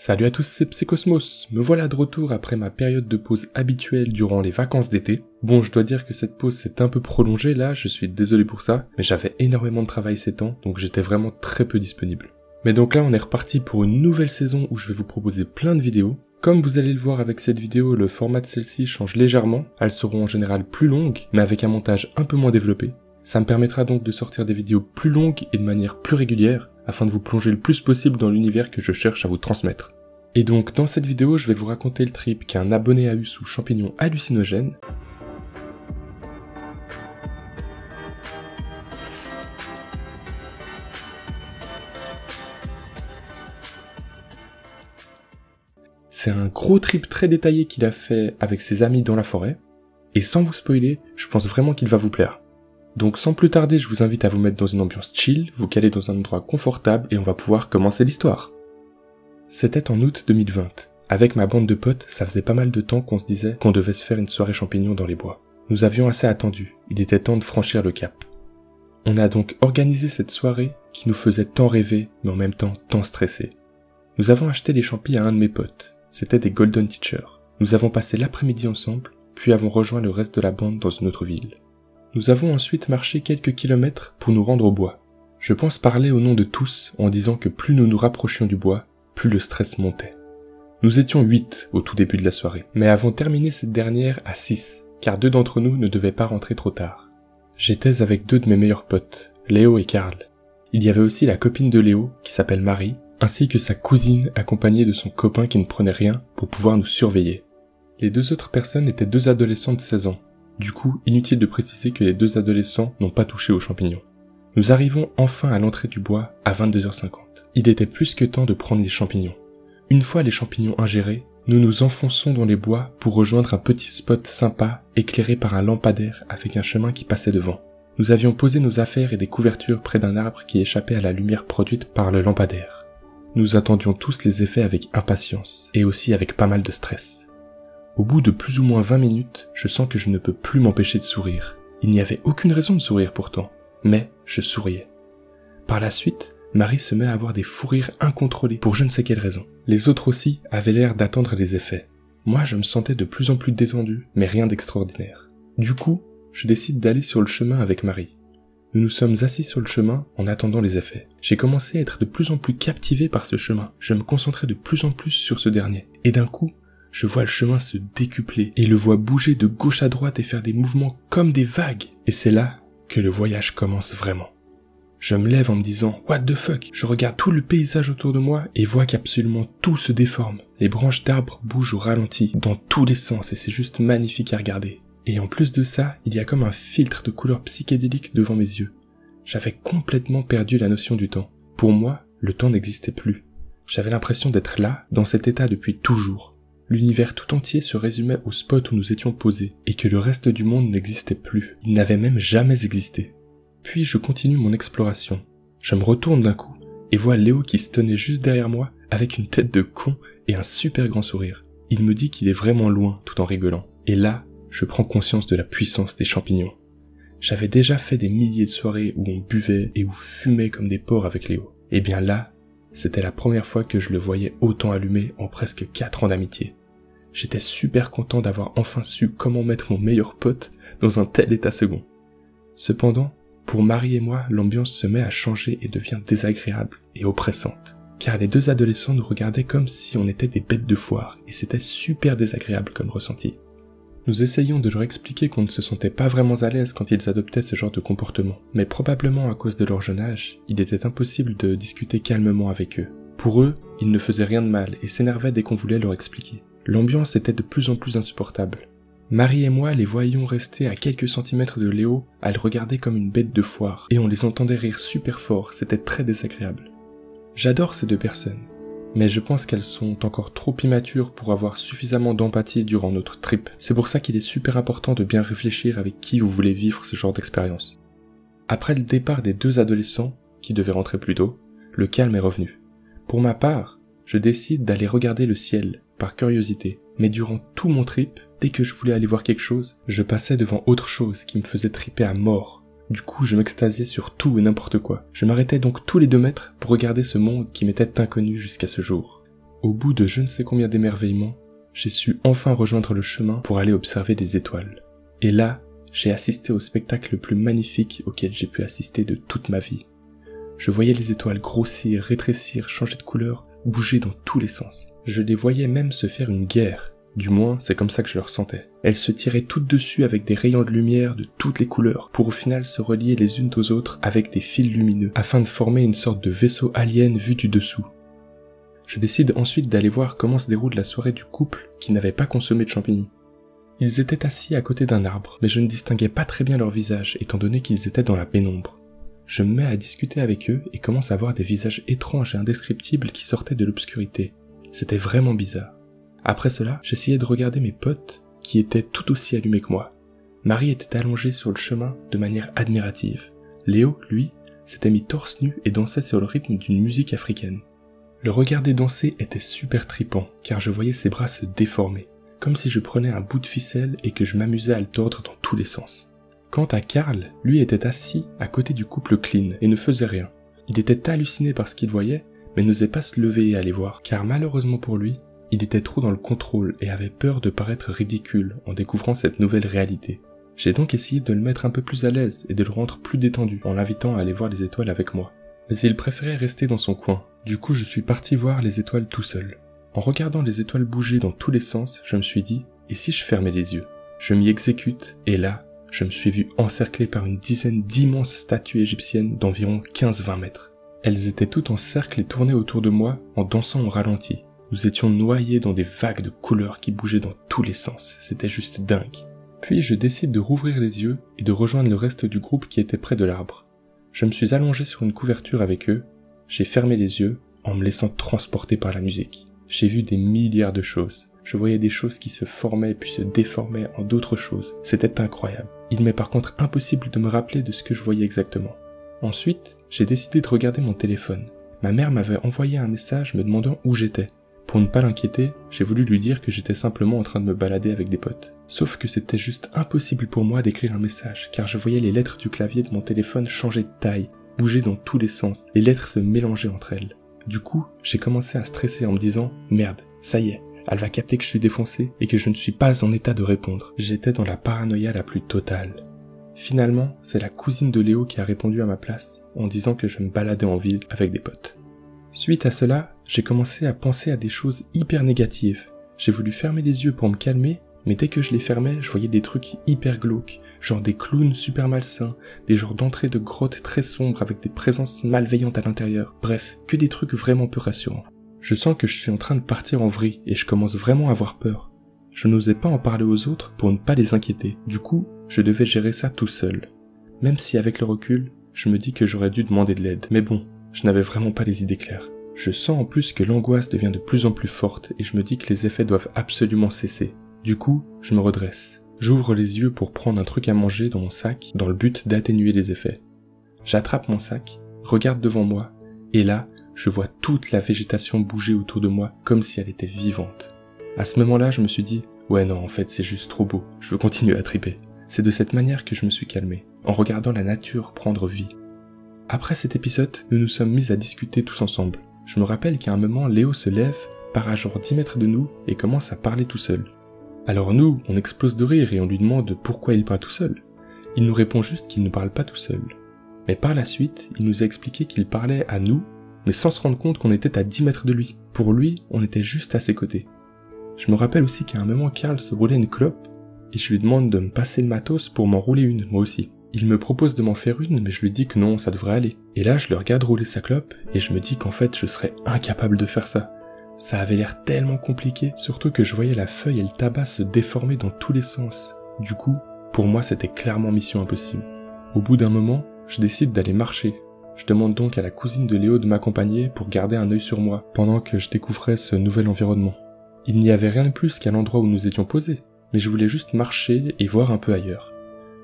Salut à tous, c'est Psycosmos. Me voilà de retour après ma période de pause habituelle durant les vacances d'été. Bon, je dois dire que cette pause s'est un peu prolongée là, je suis désolé pour ça, mais j'avais énormément de travail ces temps, donc j'étais vraiment très peu disponible. Mais donc là, on est reparti pour une nouvelle saison où je vais vous proposer plein de vidéos. Comme vous allez le voir avec cette vidéo, le format de celle-ci change légèrement. Elles seront en général plus longues, mais avec un montage un peu moins développé. Ça me permettra donc de sortir des vidéos plus longues et de manière plus régulière, afin de vous plonger le plus possible dans l'univers que je cherche à vous transmettre. Et donc dans cette vidéo, je vais vous raconter le trip qu'un abonné a eu sous champignons hallucinogènes. C'est un gros trip très détaillé qu'il a fait avec ses amis dans la forêt. Et sans vous spoiler, je pense vraiment qu'il va vous plaire. Donc sans plus tarder, je vous invite à vous mettre dans une ambiance chill, vous caler dans un endroit confortable et on va pouvoir commencer l'histoire. C'était en août 2020. Avec ma bande de potes, ça faisait pas mal de temps qu'on se disait qu'on devait se faire une soirée champignons dans les bois. Nous avions assez attendu, il était temps de franchir le cap. On a donc organisé cette soirée qui nous faisait tant rêver, mais en même temps tant stresser. Nous avons acheté des champis à un de mes potes, c'était des Golden Teacher. Nous avons passé l'après-midi ensemble, puis avons rejoint le reste de la bande dans une autre ville. Nous avons ensuite marché quelques kilomètres pour nous rendre au bois. Je pense parler au nom de tous en disant que plus nous nous rapprochions du bois, plus le stress montait. Nous étions 8 au tout début de la soirée, mais avons terminé cette dernière à 6, car 2 d'entre nous ne devaient pas rentrer trop tard. J'étais avec 2 de mes meilleurs potes, Léo et Karl. Il y avait aussi la copine de Léo, qui s'appelle Marie, ainsi que sa cousine accompagnée de son copain qui ne prenait rien pour pouvoir nous surveiller. Les 2 autres personnes étaient 2 adolescents de 16 ans. Du coup, inutile de préciser que les 2 adolescents n'ont pas touché aux champignons. Nous arrivons enfin à l'entrée du bois à 22h50. Il était plus que temps de prendre les champignons. Une fois les champignons ingérés, nous nous enfonçons dans les bois pour rejoindre un petit spot sympa éclairé par un lampadaire avec un chemin qui passait devant. Nous avions posé nos affaires et des couvertures près d'un arbre qui échappait à la lumière produite par le lampadaire. Nous attendions tous les effets avec impatience et aussi avec pas mal de stress. Au bout de plus ou moins 20 minutes, je sens que je ne peux plus m'empêcher de sourire. Il n'y avait aucune raison de sourire pourtant, mais je souriais. Par la suite, Marie se met à avoir des fous rires incontrôlés pour je ne sais quelle raison. Les autres aussi avaient l'air d'attendre les effets. Moi, je me sentais de plus en plus détendu, mais rien d'extraordinaire. Du coup, je décide d'aller sur le chemin avec Marie. Nous nous sommes assis sur le chemin en attendant les effets. J'ai commencé à être de plus en plus captivé par ce chemin. Je me concentrais de plus en plus sur ce dernier. Et d'un coup, je vois le chemin se décupler et le vois bouger de gauche à droite et faire des mouvements comme des vagues. Et c'est là que le voyage commence vraiment. Je me lève en me disant « What the fuck ?» Je regarde tout le paysage autour de moi et vois qu'absolument tout se déforme. Les branches d'arbres bougent au ralenti, dans tous les sens et c'est juste magnifique à regarder. Et en plus de ça, il y a comme un filtre de couleurs psychédéliques devant mes yeux. J'avais complètement perdu la notion du temps. Pour moi, le temps n'existait plus. J'avais l'impression d'être là, dans cet état depuis toujours. L'univers tout entier se résumait au spot où nous étions posés, et que le reste du monde n'existait plus. Il n'avait même jamais existé. Puis je continue mon exploration. Je me retourne d'un coup, et vois Léo qui se tenait juste derrière moi, avec une tête de con et un super grand sourire. Il me dit qu'il est vraiment loin, tout en rigolant. Et là, je prends conscience de la puissance des champignons. J'avais déjà fait des milliers de soirées où on buvait et où fumait comme des porcs avec Léo. Et bien là, c'était la première fois que je le voyais autant allumé en presque 4 ans d'amitié. J'étais super content d'avoir enfin su comment mettre mon meilleur pote dans un tel état second. Cependant, pour Marie et moi, l'ambiance se met à changer et devient désagréable et oppressante. Car les 2 adolescents nous regardaient comme si on était des bêtes de foire et c'était super désagréable comme ressenti. Nous essayions de leur expliquer qu'on ne se sentait pas vraiment à l'aise quand ils adoptaient ce genre de comportement, mais probablement à cause de leur jeune âge, il était impossible de discuter calmement avec eux. Pour eux, ils ne faisaient rien de mal et s'énervaient dès qu'on voulait leur expliquer. L'ambiance était de plus en plus insupportable. Marie et moi les voyions rester à quelques centimètres de Léo à le regarder comme une bête de foire, et on les entendait rire super fort, c'était très désagréable. J'adore ces 2 personnes, mais je pense qu'elles sont encore trop immatures pour avoir suffisamment d'empathie durant notre trip. C'est pour ça qu'il est super important de bien réfléchir avec qui vous voulez vivre ce genre d'expérience. Après le départ des 2 adolescents, qui devaient rentrer plus tôt, le calme est revenu. Pour ma part, je décide d'aller regarder le ciel, par curiosité, mais durant tout mon trip, dès que je voulais aller voir quelque chose, je passais devant autre chose qui me faisait triper à mort. Du coup, je m'extasiais sur tout et n'importe quoi. Je m'arrêtais donc tous les 2 mètres pour regarder ce monde qui m'était inconnu jusqu'à ce jour. Au bout de je ne sais combien d'émerveillements, j'ai su enfin rejoindre le chemin pour aller observer les étoiles. Et là, j'ai assisté au spectacle le plus magnifique auquel j'ai pu assister de toute ma vie. Je voyais les étoiles grossir, rétrécir, changer de couleur, bouger dans tous les sens. Je les voyais même se faire une guerre. Du moins, c'est comme ça que je le ressentais. Elles se tiraient toutes dessus avec des rayons de lumière de toutes les couleurs, pour au final se relier les unes aux autres avec des fils lumineux, afin de former une sorte de vaisseau alien vu du dessous. Je décide ensuite d'aller voir comment se déroule la soirée du couple qui n'avait pas consommé de champignons. Ils étaient assis à côté d'un arbre, mais je ne distinguais pas très bien leur visage, étant donné qu'ils étaient dans la pénombre. Je me mets à discuter avec eux et commence à voir des visages étranges et indescriptibles qui sortaient de l'obscurité. C'était vraiment bizarre. Après cela, j'essayais de regarder mes potes, qui étaient tout aussi allumés que moi. Marie était allongée sur le chemin de manière admirative. Léo, lui, s'était mis torse nu et dansait sur le rythme d'une musique africaine. Le regarder danser était super tripant, car je voyais ses bras se déformer, comme si je prenais un bout de ficelle et que je m'amusais à le tordre dans tous les sens. Quant à Karl, lui était assis à côté du couple clean et ne faisait rien. Il était halluciné par ce qu'il voyait, mais n'osait pas se lever et aller voir, car malheureusement pour lui, il était trop dans le contrôle et avait peur de paraître ridicule en découvrant cette nouvelle réalité. J'ai donc essayé de le mettre un peu plus à l'aise et de le rendre plus détendu en l'invitant à aller voir les étoiles avec moi. Mais il préférait rester dans son coin, du coup je suis parti voir les étoiles tout seul. En regardant les étoiles bouger dans tous les sens, je me suis dit, et si je fermais les yeux? Je m'y exécute, et là, je me suis vu encerclé par une dizaine d'immenses statues égyptiennes d'environ 15-20 mètres. Elles étaient toutes en cercle et tournaient autour de moi en dansant au ralenti. Nous étions noyés dans des vagues de couleurs qui bougeaient dans tous les sens, c'était juste dingue. Puis je décide de rouvrir les yeux et de rejoindre le reste du groupe qui était près de l'arbre. Je me suis allongé sur une couverture avec eux, j'ai fermé les yeux en me laissant transporter par la musique. J'ai vu des milliards de choses. Je voyais des choses qui se formaient puis se déformaient en d'autres choses. C'était incroyable. Il m'est par contre impossible de me rappeler de ce que je voyais exactement. Ensuite, j'ai décidé de regarder mon téléphone. Ma mère m'avait envoyé un message me demandant où j'étais. Pour ne pas l'inquiéter, j'ai voulu lui dire que j'étais simplement en train de me balader avec des potes. Sauf que c'était juste impossible pour moi d'écrire un message, car je voyais les lettres du clavier de mon téléphone changer de taille, bouger dans tous les sens, les lettres se mélangeaient entre elles. Du coup, j'ai commencé à stresser en me disant « Merde, ça y est, elle va capter que je suis défoncé et que je ne suis pas en état de répondre. » J'étais dans la paranoïa la plus totale. Finalement, c'est la cousine de Léo qui a répondu à ma place en disant que je me baladais en ville avec des potes. Suite à cela, j'ai commencé à penser à des choses hyper négatives. J'ai voulu fermer les yeux pour me calmer, mais dès que je les fermais, je voyais des trucs hyper glauques, genre des clowns super malsains, des genres d'entrées de grottes très sombres avec des présences malveillantes à l'intérieur, bref, que des trucs vraiment peu rassurants. Je sens que je suis en train de partir en vrille et je commence vraiment à avoir peur. Je n'osais pas en parler aux autres pour ne pas les inquiéter, du coup, je devais gérer ça tout seul. Même si avec le recul, je me dis que j'aurais dû demander de l'aide, mais bon, je n'avais vraiment pas les idées claires. Je sens en plus que l'angoisse devient de plus en plus forte et je me dis que les effets doivent absolument cesser. Du coup, je me redresse. J'ouvre les yeux pour prendre un truc à manger dans mon sac dans le but d'atténuer les effets. J'attrape mon sac, regarde devant moi, et là, je vois toute la végétation bouger autour de moi comme si elle était vivante. À ce moment-là, je me suis dit, ouais non, en fait c'est juste trop beau, je veux continuer à triper. C'est de cette manière que je me suis calmé, en regardant la nature prendre vie. Après cet épisode, nous nous sommes mis à discuter tous ensemble. Je me rappelle qu'à un moment, Léo se lève, part à genre 10 mètres de nous et commence à parler tout seul. Alors nous, on explose de rire et on lui demande pourquoi il parle tout seul. Il nous répond juste qu'il ne parle pas tout seul. Mais par la suite, il nous a expliqué qu'il parlait à nous, mais sans se rendre compte qu'on était à 10 mètres de lui. Pour lui, on était juste à ses côtés. Je me rappelle aussi qu'à un moment, Karl se roulait une clope et je lui demande de me passer le matos pour m'en rouler une, moi aussi. Il me propose de m'en faire une, mais je lui dis que non, ça devrait aller. Et là, je le regarde rouler sa clope, et je me dis qu'en fait, je serais incapable de faire ça. Ça avait l'air tellement compliqué, surtout que je voyais la feuille et le tabac se déformer dans tous les sens. Du coup, pour moi, c'était clairement mission impossible. Au bout d'un moment, je décide d'aller marcher. Je demande donc à la cousine de Léo de m'accompagner pour garder un œil sur moi, pendant que je découvrais ce nouvel environnement. Il n'y avait rien de plus qu'à l'endroit où nous étions posés, mais je voulais juste marcher et voir un peu ailleurs.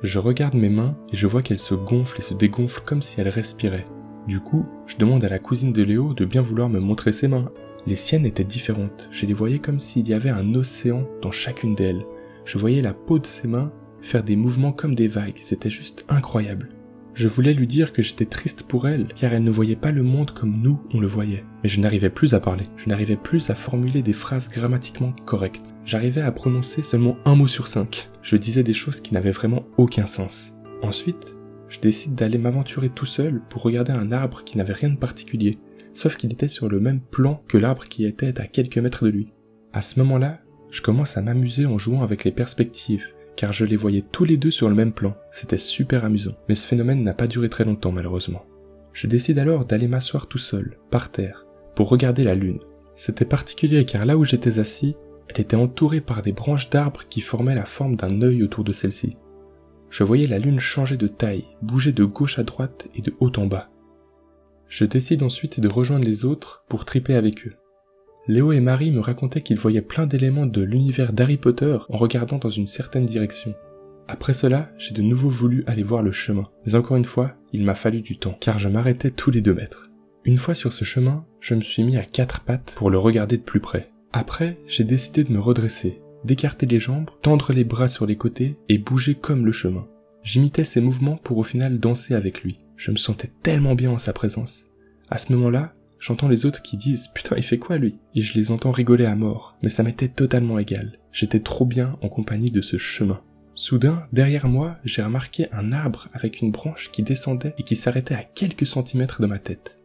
Je regarde mes mains et je vois qu'elles se gonflent et se dégonflent comme si elles respiraient. Du coup, je demande à la cousine de Léo de bien vouloir me montrer ses mains. Les siennes étaient différentes, je les voyais comme s'il y avait un océan dans chacune d'elles. Je voyais la peau de ses mains faire des mouvements comme des vagues, c'était juste incroyable. Je voulais lui dire que j'étais triste pour elle, car elle ne voyait pas le monde comme nous on le voyait. Mais je n'arrivais plus à parler, je n'arrivais plus à formuler des phrases grammatiquement correctes. J'arrivais à prononcer seulement un mot sur 5. Je disais des choses qui n'avaient vraiment aucun sens. Ensuite, je décide d'aller m'aventurer tout seul pour regarder un arbre qui n'avait rien de particulier, sauf qu'il était sur le même plan que l'arbre qui était à quelques mètres de lui. À ce moment-là, je commence à m'amuser en jouant avec les perspectives, car je les voyais tous les deux sur le même plan. C'était super amusant, mais ce phénomène n'a pas duré très longtemps malheureusement. Je décide alors d'aller m'asseoir tout seul, par terre, pour regarder la lune. C'était particulier car là où j'étais assis, elle était entourée par des branches d'arbres qui formaient la forme d'un œil autour de celle-ci. Je voyais la lune changer de taille, bouger de gauche à droite et de haut en bas. Je décide ensuite de rejoindre les autres pour triper avec eux. Léo et Marie me racontaient qu'ils voyaient plein d'éléments de l'univers d'Harry Potter en regardant dans une certaine direction. Après cela, j'ai de nouveau voulu aller voir le chemin, mais encore une fois, il m'a fallu du temps, car je m'arrêtais tous les 2 mètres. Une fois sur ce chemin, je me suis mis à 4 pattes pour le regarder de plus près. Après, j'ai décidé de me redresser, d'écarter les jambes, tendre les bras sur les côtés et bouger comme le chemin. J'imitais ses mouvements pour au final danser avec lui. Je me sentais tellement bien en sa présence. À ce moment-là, j'entends les autres qui disent « Putain, il fait quoi lui ?» Et je les entends rigoler à mort, mais ça m'était totalement égal. J'étais trop bien en compagnie de ce chemin. Soudain, derrière moi, j'ai remarqué un arbre avec une branche qui descendait et qui s'arrêtait à quelques centimètres de ma tête.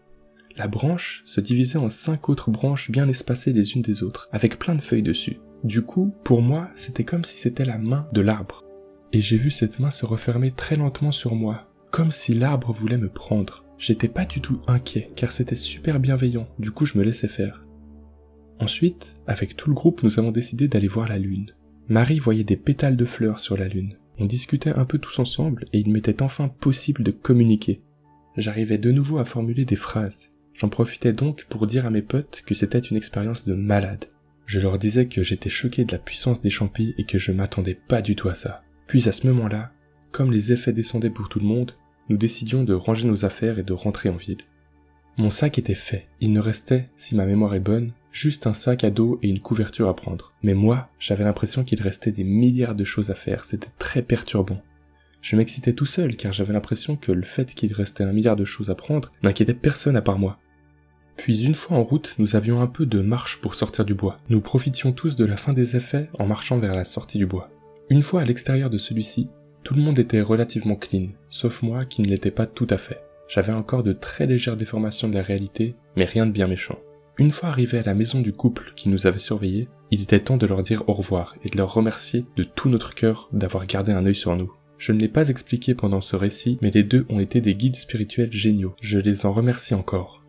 La branche se divisait en 5 autres branches bien espacées les unes des autres, avec plein de feuilles dessus. Du coup, pour moi, c'était comme si c'était la main de l'arbre. Et j'ai vu cette main se refermer très lentement sur moi, comme si l'arbre voulait me prendre. J'étais pas du tout inquiet, car c'était super bienveillant, du coup je me laissais faire. Ensuite, avec tout le groupe, nous avons décidé d'aller voir la lune. Marie voyait des pétales de fleurs sur la lune. On discutait un peu tous ensemble et il m'était enfin possible de communiquer. J'arrivais de nouveau à formuler des phrases. J'en profitais donc pour dire à mes potes que c'était une expérience de malade. Je leur disais que j'étais choqué de la puissance des champis et que je m'attendais pas du tout à ça. Puis à ce moment-là, comme les effets descendaient pour tout le monde, nous décidions de ranger nos affaires et de rentrer en ville. Mon sac était fait, il ne restait, si ma mémoire est bonne, juste un sac à dos et une couverture à prendre. Mais moi, j'avais l'impression qu'il restait des milliards de choses à faire, c'était très perturbant. Je m'excitais tout seul car j'avais l'impression que le fait qu'il restait 1 milliard de choses à prendre n'inquiétait personne à part moi. Puis une fois en route, nous avions un peu de marche pour sortir du bois. Nous profitions tous de la fin des effets en marchant vers la sortie du bois. Une fois à l'extérieur de celui-ci, tout le monde était relativement clean, sauf moi qui ne l'étais pas tout à fait. J'avais encore de très légères déformations de la réalité, mais rien de bien méchant. Une fois arrivé à la maison du couple qui nous avait surveillés, il était temps de leur dire au revoir et de leur remercier de tout notre cœur d'avoir gardé un œil sur nous. Je ne l'ai pas expliqué pendant ce récit, mais les deux ont été des guides spirituels géniaux. Je les en remercie encore.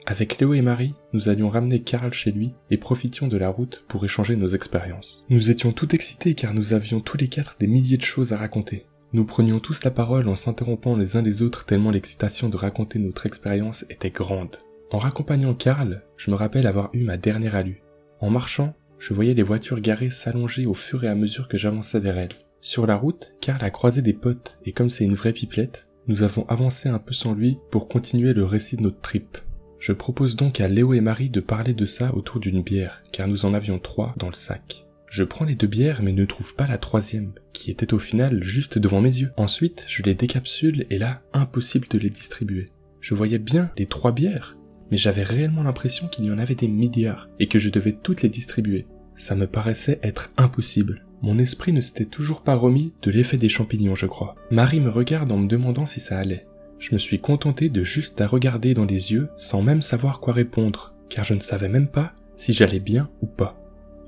Avec Léo et Marie, nous allions ramener Karl chez lui et profitions de la route pour échanger nos expériences. Nous étions tout excités car nous avions tous les 4 des milliers de choses à raconter. Nous prenions tous la parole en s'interrompant les uns les autres tellement l'excitation de raconter notre expérience était grande. En raccompagnant Karl, je me rappelle avoir eu ma dernière alue. En marchant, je voyais les voitures garées s'allonger au fur et à mesure que j'avançais vers elles. Sur la route, Karl a croisé des potes et comme c'est une vraie pipelette, nous avons avancé un peu sans lui pour continuer le récit de notre trip. Je propose donc à Léo et Marie de parler de ça autour d'une bière, car nous en avions 3 dans le sac. Je prends les 2 bières mais ne trouve pas la 3e, qui était au final juste devant mes yeux. Ensuite, je les décapsule et là, impossible de les distribuer. Je voyais bien les 3 bières, mais j'avais réellement l'impression qu'il y en avait des milliards et que je devais toutes les distribuer. Ça me paraissait être impossible. Mon esprit ne s'était toujours pas remis de l'effet des champignons, je crois. Marie me regarde en me demandant si ça allait. Je me suis contenté de juste la regarder dans les yeux sans même savoir quoi répondre, car je ne savais même pas si j'allais bien ou pas.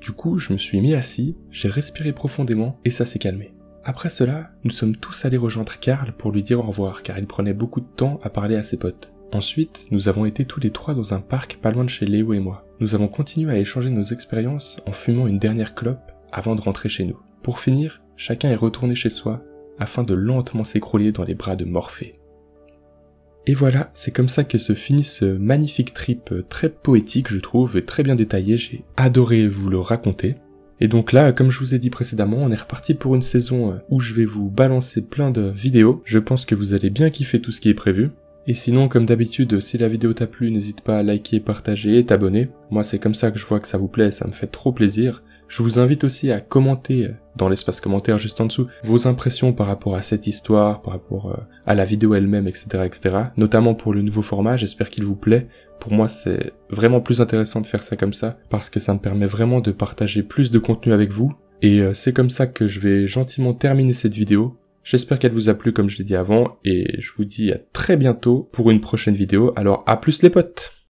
Du coup, je me suis mis assis, j'ai respiré profondément et ça s'est calmé. Après cela, nous sommes tous allés rejoindre Karl pour lui dire au revoir, car il prenait beaucoup de temps à parler à ses potes. Ensuite, nous avons été tous les 3 dans un parc pas loin de chez Léo et moi. Nous avons continué à échanger nos expériences en fumant une dernière clope avant de rentrer chez nous. Pour finir, chacun est retourné chez soi afin de lentement s'écrouler dans les bras de Morphée. Et voilà, c'est comme ça que se finit ce magnifique trip très poétique je trouve et très bien détaillé, j'ai adoré vous le raconter. Et donc là, comme je vous ai dit précédemment, on est reparti pour une saison où je vais vous balancer plein de vidéos. Je pense que vous allez bien kiffer tout ce qui est prévu. Et sinon, comme d'habitude, si la vidéo t'a plu, n'hésite pas à liker, partager et t'abonner. Moi, c'est comme ça que je vois que ça vous plaît, ça me fait trop plaisir. Je vous invite aussi à commenter dans l'espace commentaire juste en dessous vos impressions par rapport à cette histoire, par rapport à la vidéo elle-même, etc., etc. Notamment pour le nouveau format, j'espère qu'il vous plaît. Pour moi, c'est vraiment plus intéressant de faire ça comme ça, parce que ça me permet vraiment de partager plus de contenu avec vous. Et c'est comme ça que je vais gentiment terminer cette vidéo. J'espère qu'elle vous a plu comme je l'ai dit avant, et je vous dis à très bientôt pour une prochaine vidéo. Alors à plus les potes!